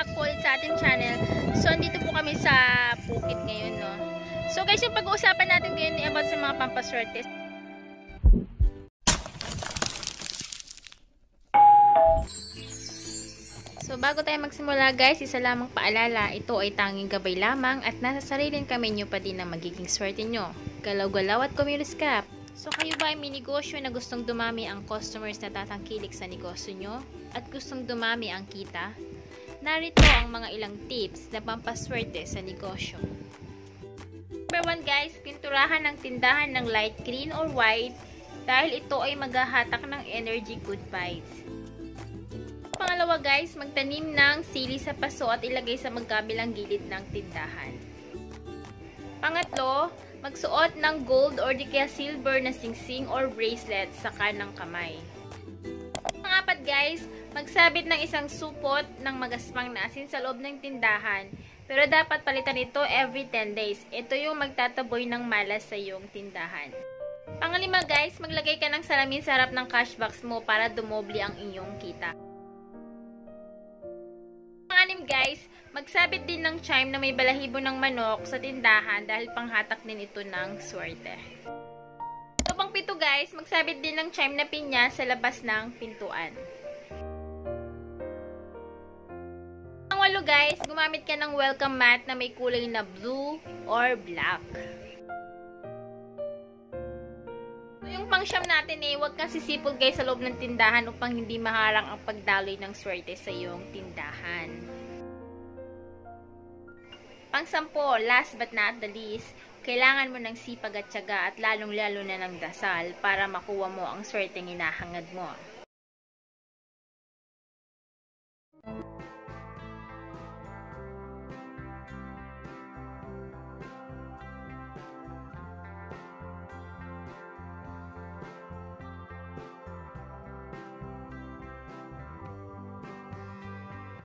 back po ulit sa ating channel. So, andito po kami sa Phuket ngayon, no? So, guys, yung pag-uusapan natin ngayon ay about sa mga pampaswerte. So, bago tayo magsimula, guys, isa lamang paalala, ito ay tanging gabay lamang at nasa sariling kamay nyo pa din ang magiging swerte nyo. Galaw-galaw at kumiluskap. So, kayo ba ay may negosyo na gustong dumami ang customers na tatangkilik sa negosyo nyo? At gustong dumami ang kita? Narito ang mga ilang tips na pampaswerte sa negosyo. Number 1, guys, pinturahan ng tindahan ng light green or white dahil ito ay maghahatak ng energy good vibes. Pangalawa, guys, magtanim ng sili sa paso at ilagay sa magkabilang gilid ng tindahan. Pangatlo, magsuot ng gold or di kaya silver na singsing or bracelet sa kanang kamay. Pangapat, guys, magsabit ng isang supot ng magaspang na asin sa loob ng tindahan, pero dapat palitan ito every 10 days. Ito yung magtataboy ng malas sa iyong tindahan. Pangalima, guys, maglagay ka ng salamin sa harap ng cash box mo para dumoble ang iyong kita. Pang-anim, guys, magsabit din ng chime na may balahibo ng manok sa tindahan dahil panghatak din ito ng swerte. So, pang-pito, guys, magsabit din ng chime na pinya sa labas ng pintuan. Pang-walo, guys, gumamit ka ng welcome mat na may kulay na blue or black. So, yung pang-siyam natin huwag kang sisipol, guys, sa loob ng tindahan upang hindi maharang ang pagdaloy ng swerte sa iyong tindahan. Pang-sampo, last but not the least, kailangan mo ng sipag at tiyaga at lalong-lalo na ng dasal para makuha mo ang swerteng hinahangad mo.